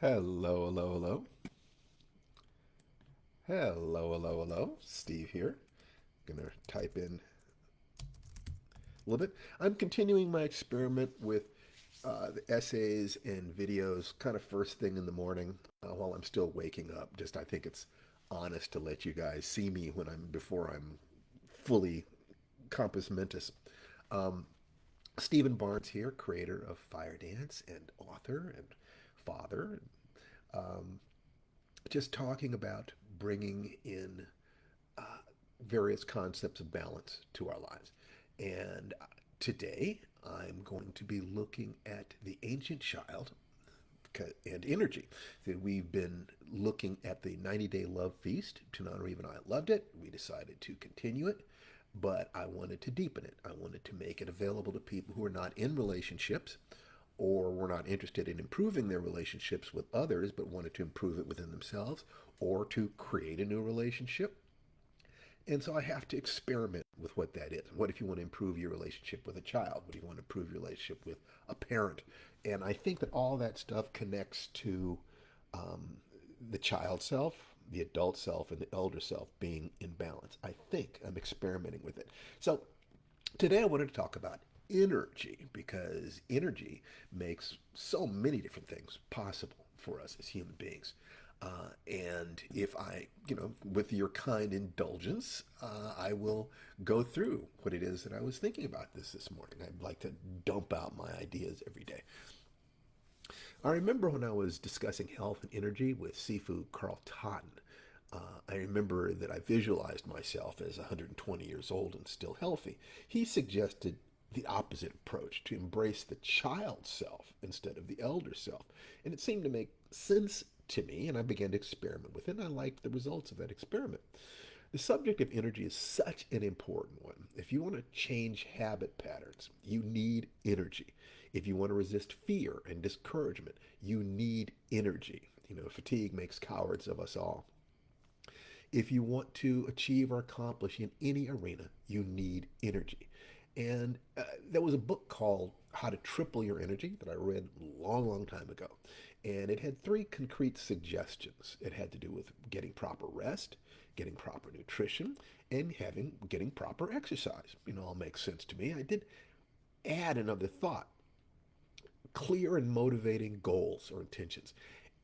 Hello, hello, hello. Hello, hello, hello. Steve here. Gonna type in a little bit. I'm continuing my experiment with the essays and videos kind of first thing in the morning while I'm still waking up. Just I think it's honest to let you guys see me when I'm before I'm fully compos mentis. Um, Stephen Barnes here, creator of Fire Dance and author and father. Um, just talking about bringing in uh, various concepts of balance to our lives. And today I'm going to be looking at the ancient child and energy. So we've been looking at the 90-day love feast. Tanana Eve and I loved it. We decided to continue it, but I wanted to deepen it. I wanted to make it available to people who are not in relationships or were not interested in improving their relationships with others, but wanted to improve it within themselves or to create a new relationship. And so I have to experiment with what that is. What if you want to improve your relationship with a child? What do you want to improve your relationship with a parent? And I think that all that stuff connects to um, the child self, the adult self, and the elder self being in balance. I think I'm experimenting with it. So today I wanted to talk about energy because energy makes so many different things possible for us as human beings. And if I, with your kind indulgence, I will go through what it is that I was thinking about this morning. I'd like to dump out my ideas every day. I remember when I was discussing health and energy with Sifu Carl Totten. I remember that I visualized myself as 120 years old and still healthy. He suggested the opposite approach to embrace the child self instead of the elder self. And it seemed to make sense to me, and I began to experiment with it, and I liked the results of that experiment. The subject of energy is such an important one. If you want to change habit patterns, you need energy. If you want to resist fear and discouragement, you need energy. Fatigue makes cowards of us all. If you want to achieve or accomplish in any arena, you need energy. And there was a book called How to Triple Your Energy that I read a long, long time ago. And it had three concrete suggestions. It had to do with getting proper rest, getting proper nutrition, and getting proper exercise. All makes sense to me. I did add another thought: clear and motivating goals or intentions.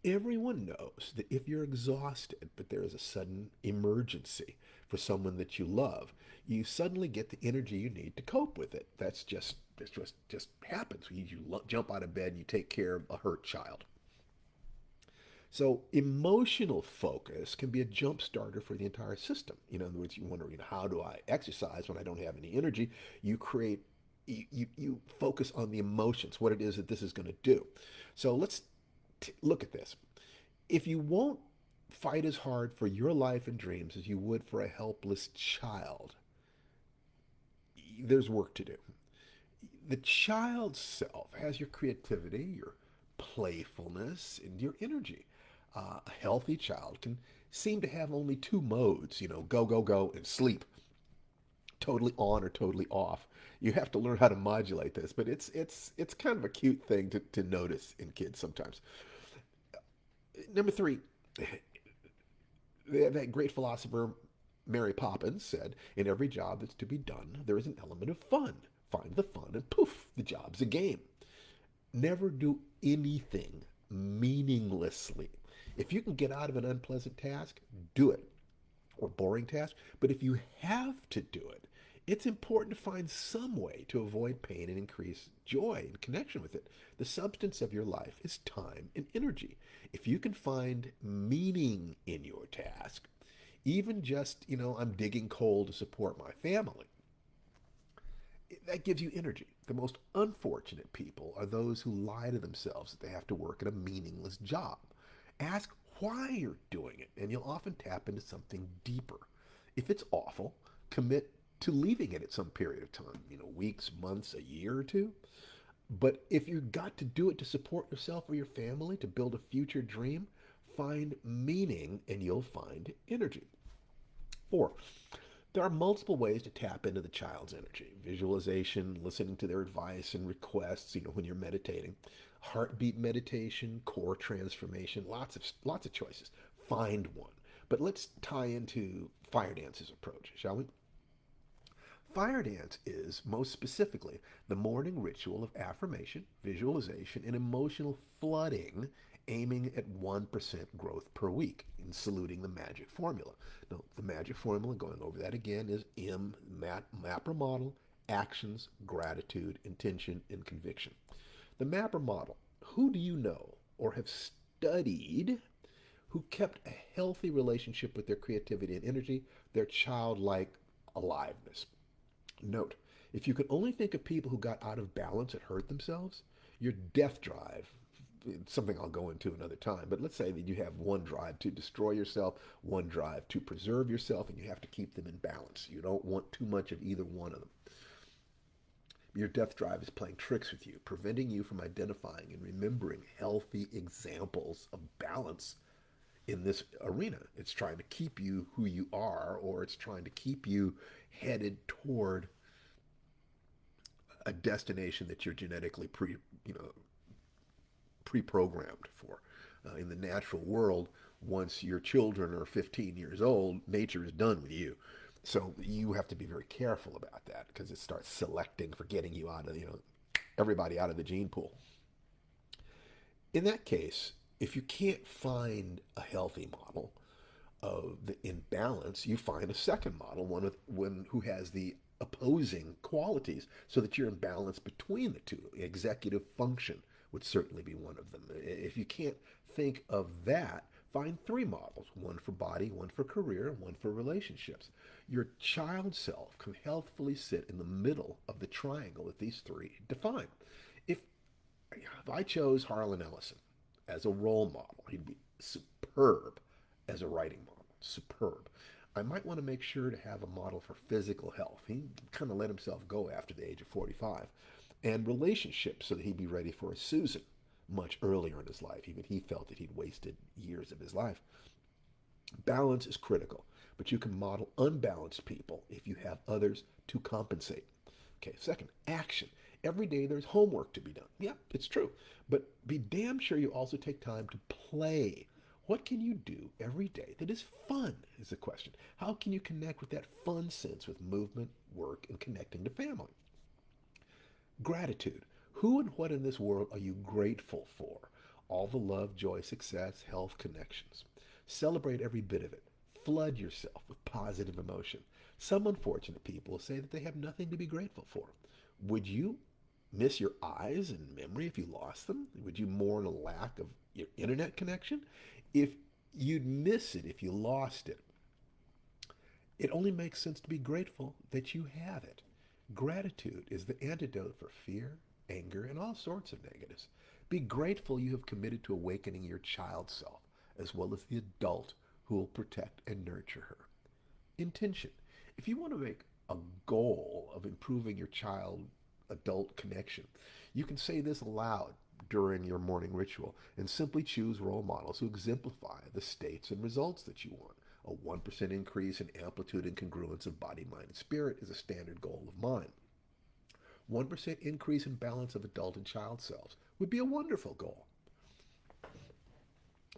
Everyone knows that if you're exhausted, but there is a sudden emergency for someone that you love, you suddenly get the energy you need to cope with it. That's just happens. You jump out of bed and you take care of a hurt child. So emotional focus can be a jump starter for the entire system. In other words, you wonder, how do I exercise when I don't have any energy? You create, you focus on the emotions, what it is that this is going to do. So let's look at this. If you won't fight as hard for your life and dreams as you would for a helpless child, there's work to do. The child self has your creativity, your playfulness, and your energy. A healthy child can seem to have only two modes, go, go, go, and sleep, totally on or totally off. You have to learn how to modulate this, but it's kind of a cute thing to notice in kids sometimes. Number three, that great philosopher Mary Poppins said, in every job that's to be done, there is an element of fun. Find the fun, and poof, the job's a game. Never do anything meaninglessly. If you can get out of an unpleasant task, do it, or boring task. But if you have to do it, it's important to find some way to avoid pain and increase joy and connection with it. The substance of your life is time and energy. If you can find meaning in your task, even just, I'm digging coal to support my family, that gives you energy. The most unfortunate people are those who lie to themselves that they have to work at a meaningless job. Ask why you're doing it, and you'll often tap into something deeper. If it's awful, commit to leaving it at some period of time, weeks, months, a year or two. But if you've got to do it to support yourself or your family, to build a future dream, find meaning and you'll find energy. Four, There are multiple ways to tap into the child's energy. Visualization, listening to their advice and requests, when you're meditating. Heartbeat meditation, core transformation, lots of choices. Find one. But let's tie into Fire Dance's approach, shall we? Fire dance is, most specifically, the morning ritual of affirmation, visualization, and emotional flooding aiming at 1% growth per week and saluting the magic formula. Now, the magic formula, going over that again, is MAPRA model, actions, gratitude, intention, and conviction. The MAPRA model, who do you know or have studied who kept a healthy relationship with their creativity and energy, their childlike aliveness? Note, if you could only think of people who got out of balance and hurt themselves, your death drive, something I'll go into another time, but let's say that you have one drive to destroy yourself, one drive to preserve yourself, and you have to keep them in balance. You don't want too much of either one of them. Your death drive is playing tricks with you, preventing you from identifying and remembering healthy examples of balance in this arena. It's trying to keep you who you are, or it's trying to keep you headed toward a destination that you're genetically pre-programmed for. In the natural world, once your children are 15 years old, nature is done with you. So you have to be very careful about that because it starts selecting for getting you out of, everybody out of the gene pool. In that case, if you can't find a healthy model of the imbalance, you find a second model, one who has the opposing qualities, so that you're in balance between the two. Executive function would certainly be one of them. If you can't think of that, find three models: one for body, one for career, and one for relationships. Your child self can healthfully sit in the middle of the triangle that these three define. If, if I chose Harlan Ellison as a role model, he'd be superb as a writing model. Superb. I might want to make sure to have a model for physical health. He kind of let himself go after the age of 45. And relationships, so that he'd be ready for a Susan much earlier in his life. Even he felt that he'd wasted years of his life. Balance is critical, but you can model unbalanced people if you have others to compensate. Okay, second, action. Every day there's homework to be done. Yeah, it's true. But be damn sure you also take time to play. What can you do every day that is fun, is the question. How can you connect with that fun sense with movement, work, and connecting to family? Gratitude. Who and what in this world are you grateful for? All the love, joy, success, health, connections. Celebrate every bit of it. Flood yourself with positive emotion. Some unfortunate people say that they have nothing to be grateful for. Would you miss your eyes and memory if you lost them? Would you mourn a lack of your internet connection? If you'd miss it if you lost it, it only makes sense to be grateful that you have it. Gratitude is the antidote for fear, anger, and all sorts of negatives. Be grateful you have committed to awakening your child self, as well as the adult who will protect and nurture her. Intention. If you want to make a goal of improving your child adult connection, you can say this aloud during your morning ritual and simply choose role models who exemplify the states and results that you want. A 1% increase in amplitude and congruence of body, mind, and spirit is a standard goal of mine. 1% increase in balance of adult and child selves would be a wonderful goal.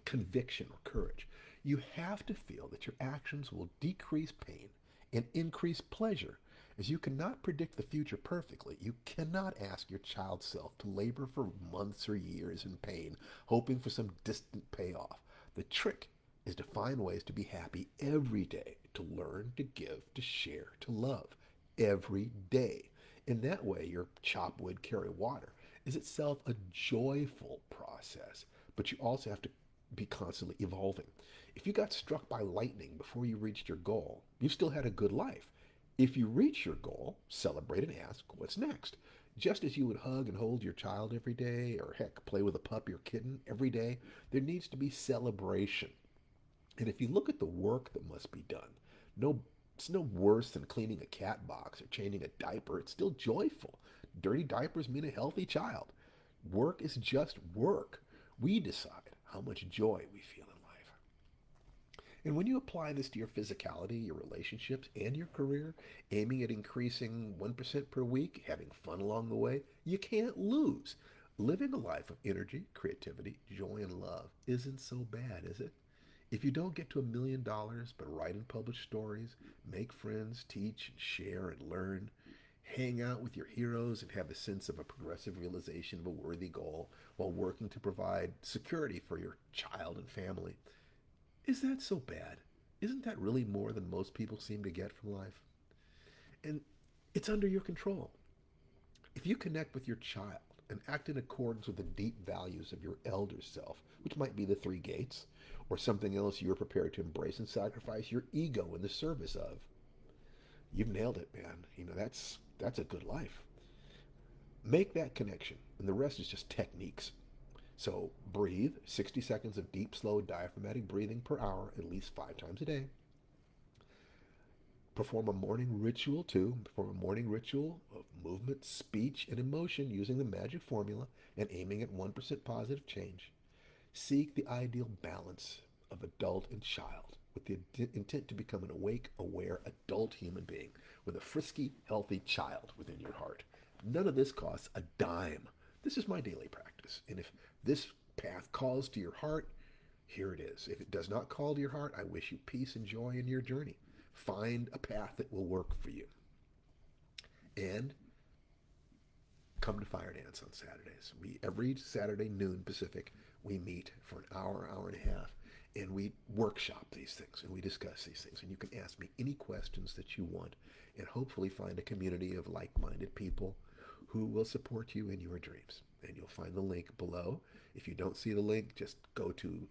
Conviction or courage. You have to feel that your actions will decrease pain and increase pleasure. As you cannot predict the future perfectly, you cannot ask your child self to labor for months or years in pain, hoping for some distant payoff. The trick is to find ways to be happy every day, to learn, to give, to share, to love every day. In that way, your chop wood, carry water is itself a joyful process, but you also have to be constantly evolving. If you got struck by lightning before you reached your goal, you still had a good life. If you reach your goal, celebrate and ask, what's next? Just as you would hug and hold your child every day, or heck, play with a puppy or kitten every day, there needs to be celebration. And if you look at the work that must be done, it's no worse than cleaning a cat box or changing a diaper. It's still joyful. Dirty diapers mean a healthy child. Work is just work. We decide how much joy we feel in life. And when you apply this to your physicality, your relationships, and your career, aiming at increasing 1% per week, having fun along the way, you can't lose. Living a life of energy, creativity, joy, and love isn't so bad, is it? If you don't get to $1 million, but write and publish stories, make friends, teach and share and learn, hang out with your heroes and have a sense of a progressive realization of a worthy goal while working to provide security for your child and family, is that so bad? Isn't that really more than most people seem to get from life? And it's under your control. If you connect with your child and act in accordance with the deep values of your elder self, which might be the three gates, or something else you're prepared to embrace and sacrifice your ego in the service of, you've nailed it, man. That's a good life. Make that connection, and the rest is just techniques. So breathe 60 seconds of deep, slow diaphragmatic breathing per hour, at least 5 times a day. Perform a morning ritual too. Perform a morning ritual of movement, speech, and emotion using the magic formula and aiming at 1% positive change. Seek the ideal balance of adult and child with the intent to become an awake, aware adult human being with a frisky, healthy child within your heart. None of this costs a dime. This is my daily practice. And if this path calls to your heart, here it is. If it does not call to your heart, I wish you peace and joy in your journey. Find a path that will work for you. And come to Fire Dance on Saturdays. Every Saturday noon Pacific, we meet for an hour, hour and a half, and we workshop these things and we discuss these things. And you can ask me any questions that you want and hopefully find a community of like-minded people who will support you in your dreams. And you'll find the link below. If you don't see the link, just go to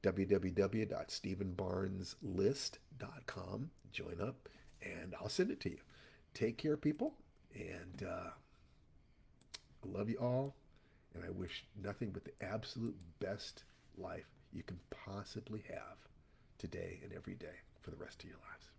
www.stephenbarneslist.com, join up, and I'll send it to you. Take care, people, and I love you all, and I wish nothing but the absolute best life you can possibly have today and every day for the rest of your lives.